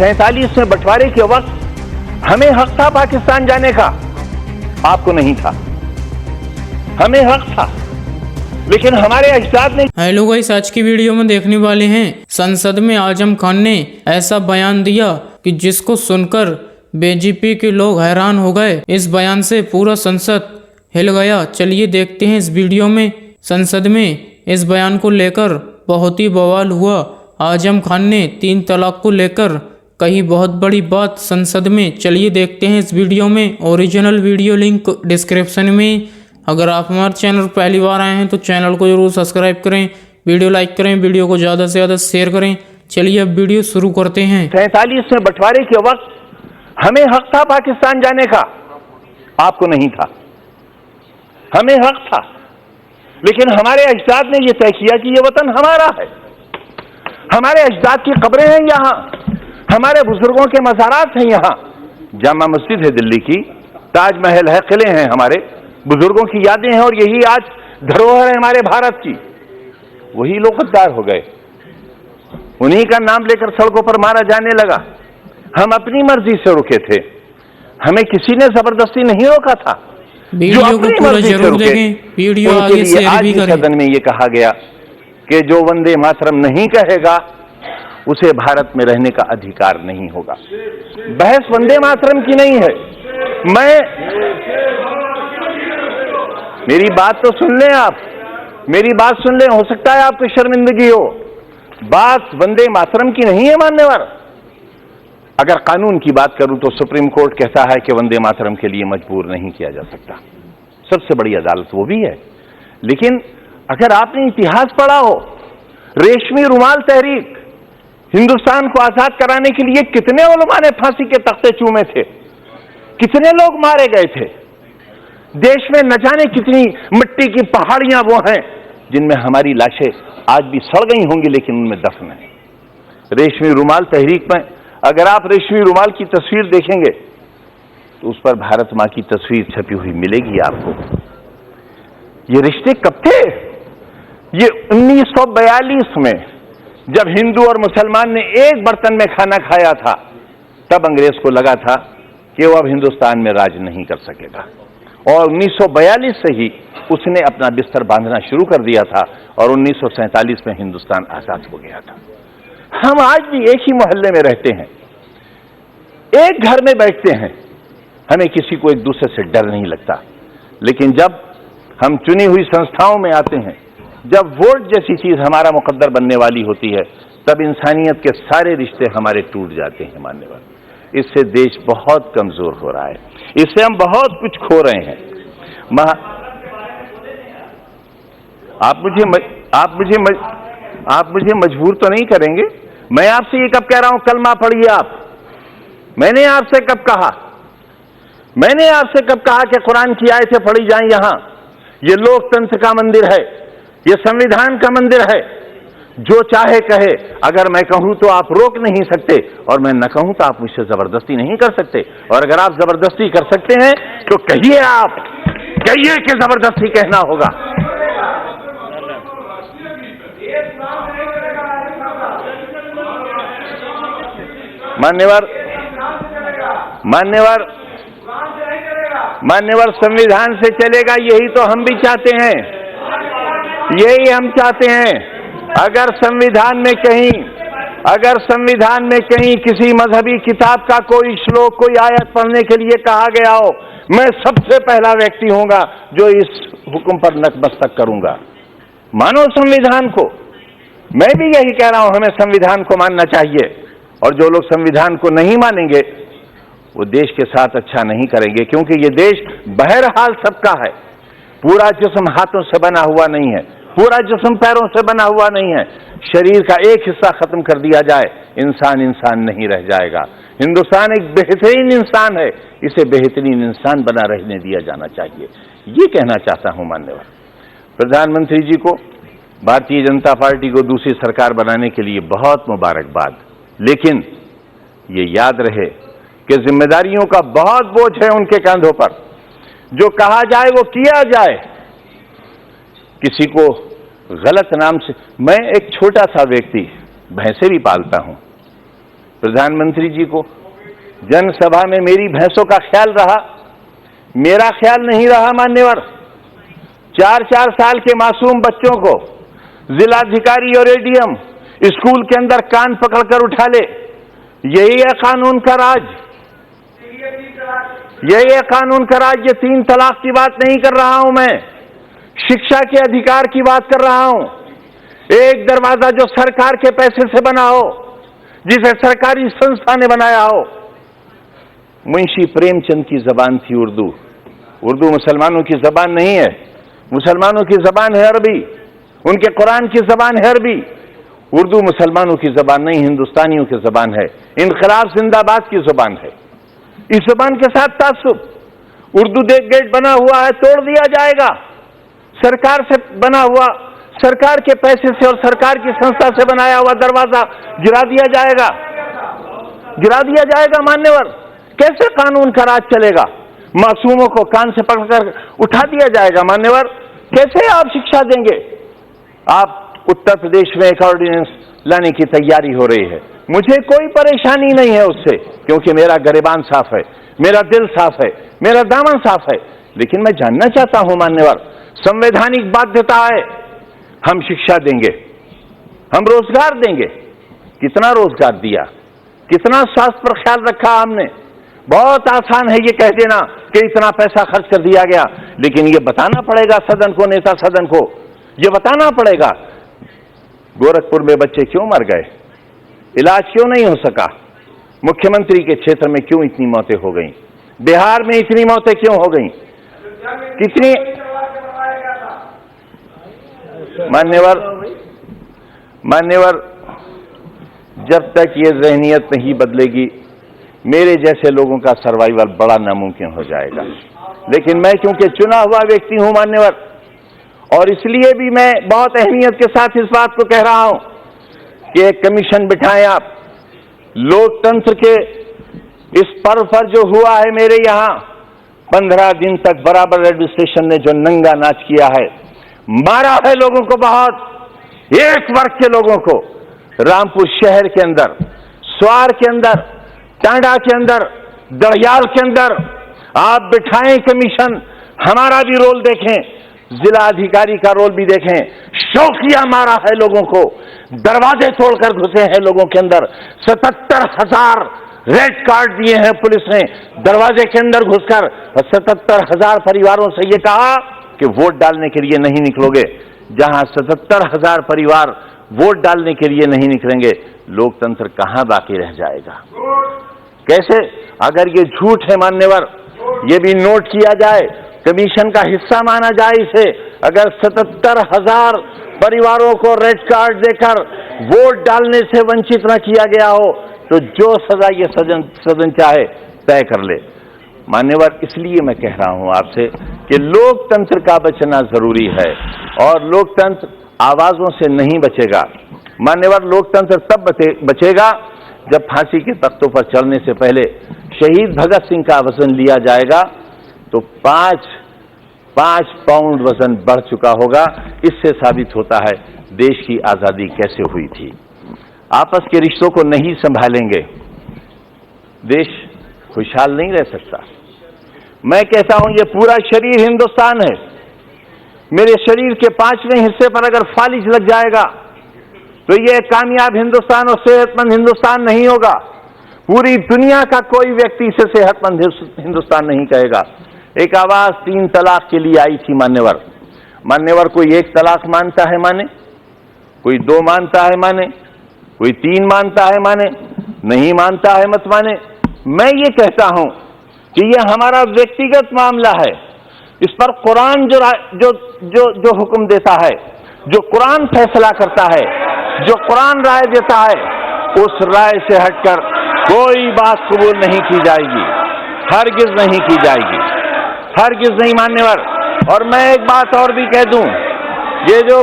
47 में बंटवारे के वक्त हमें हक था पाकिस्तान जाने का, आपको नहीं था। हमें हक था, लेकिन हमारे अजदाद ने। हेलो गाइस, आज की वीडियो में देखने वाले हैं संसद में आजम खान ने ऐसा बयान दिया कि जिसको सुनकर बीजेपी के लोग हैरान हो गए। इस बयान से पूरा संसद हिल गया। चलिए देखते हैं इस वीडियो में। संसद में इस बयान को लेकर बहुत ही बवाल हुआ। आजम खान ने 3 तलाक को लेकर कही बहुत बड़ी बात संसद में। चलिए देखते हैं इस वीडियो में। ओरिजिनल वीडियो लिंक डिस्क्रिप्शन में। अगर आप हमारे चैनल पर पहली बार आए हैं तो चैनल को जरूर सब्सक्राइब करें, वीडियो लाइक करें, वीडियो को ज़्यादा से ज़्यादा शेयर करें। चलिए अब वीडियो शुरू करते हैं। 47 में बंटवारे के वक्त हमें हक था पाकिस्तान जाने का, आपको नहीं था। हमें हक था, लेकिन हमारे अजदाद ने यह तय किया कि यह वतन हमारा है। हमारे अजदाद की कब्रें हैं यहाँ, हमारे बुजुर्गों के मज़ारात हैं यहाँ। जामा मस्जिद है दिल्ली की, ताजमहल है, किले हैं, हमारे बुजुर्गों की यादें हैं, और यही आज धरोहर है हमारे भारत की। वही लोग गद्दार हो गए, उन्हीं का नाम लेकर सड़कों पर मारा जाने लगा। हम अपनी मर्जी से रुके थे, हमें किसी ने जबरदस्ती नहीं रोका था। वीडियो को पूरा जरूर देखें, वीडियो आगे शेयर भी करें। सदन में ये कहा गया कि जो वंदे मातरम नहीं कहेगा उसे भारत में रहने का अधिकार नहीं होगा। बहस वंदे मातरम की नहीं है। मेरी बात तो सुन लें आप, मेरी बात सुन लें, हो सकता है आपको शर्मिंदगी हो। बात वंदे मातरम की नहीं है मान्यवर। अगर कानून की बात करूं तो सुप्रीम कोर्ट कहता है कि वंदे मातरम के लिए मजबूर नहीं किया जा सकता। सबसे बड़ी अदालत वो भी है। लेकिन अगर आपने इतिहास पढ़ा हो, रेशमी रुमाल तहरीक, हिंदुस्तान को आजाद कराने के लिए कितने उलमा ने फांसी के तख्ते चूमे थे, कितने लोग मारे गए थे। देश में न जाने कितनी मिट्टी की पहाड़ियां वो हैं जिनमें हमारी लाशें आज भी सड़ गई होंगी, लेकिन उनमें दफन है। रेशमी रुमाल तहरीक में अगर आप रेशमी रुमाल की तस्वीर देखेंगे तो उस पर भारत मां की तस्वीर छपी हुई मिलेगी आपको। ये रिश्ते कब थे? ये 1942 में जब हिंदू और मुसलमान ने एक बर्तन में खाना खाया था, तब अंग्रेज को लगा था कि वो अब हिंदुस्तान में राज नहीं कर सकेगा, और 1942 से ही उसने अपना बिस्तर बांधना शुरू कर दिया था, और 1947 में हिंदुस्तान आजाद हो गया था। हम आज भी एक ही मोहल्ले में रहते हैं, एक घर में बैठते हैं, हमें किसी को एक दूसरे से डर नहीं लगता। लेकिन जब हम चुनी हुई संस्थाओं में आते हैं, जब वोट जैसी चीज हमारा मुकद्दर बनने वाली होती है, तब इंसानियत के सारे रिश्ते हमारे टूट जाते हैं मान्यवर। इससे देश बहुत कमजोर हो रहा है, इससे हम बहुत कुछ खो रहे हैं। आप मुझे मजबूर तो नहीं करेंगे। मैं आपसे ये कब कह रहा हूं कलमा पढ़िए आप? मैंने आपसे कब कहा? मैंने आपसे कब कहा कि कुरान की आयतें पढ़ी जाएं? यहां ये लोकतंत्र का मंदिर है, ये संविधान का मंदिर है। जो चाहे कहे, अगर मैं कहूं तो आप रोक नहीं सकते, और मैं न कहूं तो आप मुझसे जबरदस्ती नहीं कर सकते। और अगर आप जबरदस्ती कर सकते हैं तो कहिए, आप कहिए कि जबरदस्ती कहना होगा। मान्यवर संविधान से चलेगा, यही तो हम भी चाहते हैं, यही हम चाहते हैं। अगर संविधान में कहीं किसी मजहबी किताब का कोई श्लोक, कोई आयत पढ़ने के लिए कहा गया हो, मैं सबसे पहला व्यक्ति होऊंगा जो इस हुक्म पर नतमस्तक करूंगा। मानो संविधान को। मैं भी यही कह रहा हूं, हमें संविधान को मानना चाहिए, और जो लोग संविधान को नहीं मानेंगे वो देश के साथ अच्छा नहीं करेंगे, क्योंकि ये देश बहरहाल सबका है। पूरा जिस्म हाथों से बना हुआ नहीं है, पूरा जिस्म पैरों से बना हुआ नहीं है। शरीर का एक हिस्सा खत्म कर दिया जाए, इंसान नहीं रह जाएगा। हिंदुस्तान एक बेहतरीन इंसान है, इसे बेहतरीन इंसान बना रहने दिया जाना चाहिए। ये कहना चाहता हूं मान्यवर। प्रधानमंत्री जी को, भारतीय जनता पार्टी को दूसरी सरकार बनाने के लिए बहुत मुबारकबाद। लेकिन ये याद रहे कि जिम्मेदारियों का बहुत बोझ है उनके कंधों पर। जो कहा जाए वो किया जाए। किसी को गलत नाम से, मैं एक छोटा सा व्यक्ति, भैंसे भी पालता हूं, प्रधानमंत्री जी को जनसभा में मेरी भैंसों का ख्याल रहा, मेरा ख्याल नहीं रहा। मान्यवर, 4-4 साल के मासूम बच्चों को जिलाधिकारी और एडीएम स्कूल के अंदर कान पकड़कर उठा ले, यही है कानून का राज, यही है कानून का राज। ये 3 तलाक की बात नहीं कर रहा हूं मैं, शिक्षा के अधिकार की बात कर रहा हूं। एक दरवाजा जो सरकार के पैसे से बना हो, जिसे सरकारी संस्था ने बनाया हो। मुंशी प्रेमचंद की जबान थी उर्दू। उर्दू मुसलमानों की जबान नहीं है, मुसलमानों की जबान है अरबी, उनके कुरान की जबान है अरबी। उर्दू मुसलमानों की जबान नहीं, हिंदुस्तानियों की जबान है, इनकलाब जिंदाबाद की जबान है। इस जबान के साथ तासुब। उर्दू गेट बना हुआ है, तोड़ दिया जाएगा। सरकार से बना हुआ, सरकार के पैसे से और सरकार की संस्था से बनाया हुआ दरवाजा गिरा दिया जाएगा, गिरा दिया जाएगा। मान्यवर, कैसे कानून का राज चलेगा? मासूमों को कान से पकड़कर उठा दिया जाएगा। मान्यवर, कैसे आप शिक्षा देंगे? आप उत्तर प्रदेश में एक ऑर्डिनेंस लाने की तैयारी हो रही है, मुझे कोई परेशानी नहीं है उससे, क्योंकि मेरा गिरेबान साफ है, मेरा दिल साफ है, मेरा दामन साफ है। लेकिन मैं जानना चाहता हूं मान्यवर, संवैधानिक बाध्यता है, हम शिक्षा देंगे, हम रोजगार देंगे। कितना रोजगार दिया, कितना स्वास्थ्य पर ख्याल रखा हमने? बहुत आसान है ये कह देना कि इतना पैसा खर्च कर दिया गया, लेकिन ये बताना पड़ेगा सदन को, नेता सदन को ये बताना पड़ेगा। गोरखपुर में बच्चे क्यों मर गए, इलाज क्यों नहीं हो सका, मुख्यमंत्री के क्षेत्र में क्यों इतनी मौतें हो गई, बिहार में इतनी मौतें क्यों हो गई, कितनी? मान्यवर, जब तक ये ज़हनियत नहीं बदलेगी, मेरे जैसे लोगों का सर्वाइवल बड़ा नामुमकिन हो जाएगा। लेकिन मैं क्योंकि चुना हुआ व्यक्ति हूं मान्यवर, और इसलिए भी मैं बहुत अहमियत के साथ इस बात को कह रहा हूं कि एक कमीशन बिठाएं आप। लोकतंत्र के इस पर्व पर जो हुआ है मेरे यहां, 15 दिन तक बराबर एडमिनिस्ट्रेशन ने जो नंगा नाच किया है, मारा है लोगों को, बहुत एक वर्ग के लोगों को, रामपुर शहर के अंदर, स्वार के अंदर, टांडा के अंदर, दड़ियाल के अंदर। आप बिठाएं कमीशन, हमारा भी रोल देखें, जिला अधिकारी का रोल भी देखें। शौकिया मारा है लोगों को, दरवाजे तोड़कर घुसे हैं लोगों के अंदर। 77,000 रेड कार्ड दिए हैं पुलिस ने दरवाजे के अंदर घुसकर, और 77,000 परिवारों से ये कहा कि वोट डालने के लिए नहीं निकलोगे। जहां 77,000 परिवार वोट डालने के लिए नहीं निकलेंगे, लोकतंत्र कहां बाकी रह जाएगा? कैसे? अगर ये झूठ है मान्यवर, ये भी नोट किया जाए, कमीशन का हिस्सा माना जाए इसे। अगर 77,000 परिवारों को रेड कार्ड देकर वोट डालने से वंचित न किया गया हो, तो जो सजा ये सदन चाहे तय कर ले। मान्यवर, इसलिए मैं कह रहा हूं आपसे कि लोकतंत्र का बचना जरूरी है, और लोकतंत्र आवाजों से नहीं बचेगा। मान्यवर, लोकतंत्र तब बचेगा जब फांसी के तख्तों पर चढ़ने से पहले शहीद भगत सिंह का वजन लिया जाएगा तो 5 पाउंड वजन बढ़ चुका होगा। इससे साबित होता है देश की आजादी कैसे हुई थी। आपस के रिश्तों को नहीं संभालेंगे, देश खुशहाल नहीं रह सकता। मैं कहता हूं ये पूरा शरीर हिंदुस्तान है, मेरे शरीर के 5वें हिस्से पर अगर फालिज लग जाएगा तो ये कामयाब हिंदुस्तान और सेहतमंद हिंदुस्तान नहीं होगा। पूरी दुनिया का कोई व्यक्ति इसे सेहतमंद हिंदुस्तान नहीं कहेगा। एक आवाज 3 तलाक के लिए आई थी मान्यवर, कोई 1 तलाक मानता है माने, कोई 2 मानता है माने, कोई 3 मानता है माने, नहीं मानता है मत माने। मैं ये कहता हूं कि ये हमारा व्यक्तिगत मामला है। इस पर कुरान जो हुक्म देता है, जो कुरान फैसला करता है, जो कुरान राय देता है, उस राय से हटकर कोई बात कबूल नहीं की जाएगी, हरगिज नहीं की जाएगी, हरगिज नहीं मान्यवर। और मैं एक बात और भी कह दूं, ये जो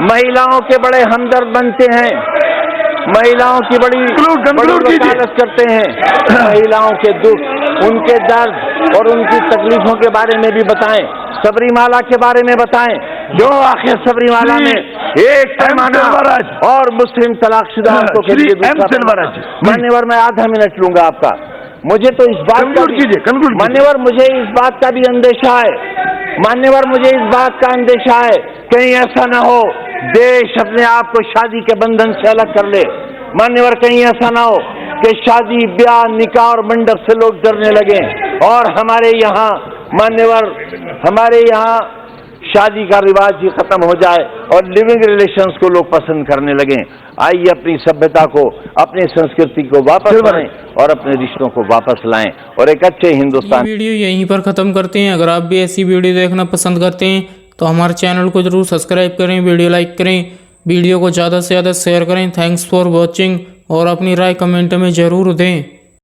महिलाओं के बड़े हमदर्द बनते हैं, महिलाओं की बड़ी वकालत करते हैं। महिलाओं के दुख, उनके दर्द और उनकी तकलीफों के बारे में भी बताएं, सबरीमाला के बारे में बताएं। जो आखिर सबरीमाला में एक पैमाना और मुस्लिम तलाकशुदा औरतों के लिए मान्यवर, मैं आधा मिनट लूंगा आपका। मुझे तो इस बात का मान्यवर, मुझे इस बात का भी अंदेशा है मान्यवर, मुझे इस बात का अंदेशा है कहीं ऐसा ना हो देश अपने आप को शादी के बंधन से अलग कर ले। मान्यवर, कहीं ऐसा ना हो कि शादी, ब्याह, निकाह और मंडप से लोग डरने लगे और हमारे यहाँ मान्यवर, हमारे यहाँ शादी का रिवाज ही खत्म हो जाए और लिविंग रिलेशंस को लोग पसंद करने लगे। आइए अपनी सभ्यता को, अपनी संस्कृति को वापस लाएं और अपने रिश्तों को वापस लाएं और एक अच्छे हिंदुस्तान। वीडियो यहीं पर ख़त्म करते हैं। अगर आप भी ऐसी वीडियो देखना पसंद करते हैं तो हमारे चैनल को जरूर सब्सक्राइब करें, वीडियो लाइक करें, वीडियो को ज़्यादा से ज़्यादा शेयर करें। थैंक्स फॉर वॉचिंग और अपनी राय कमेंट में ज़रूर दें।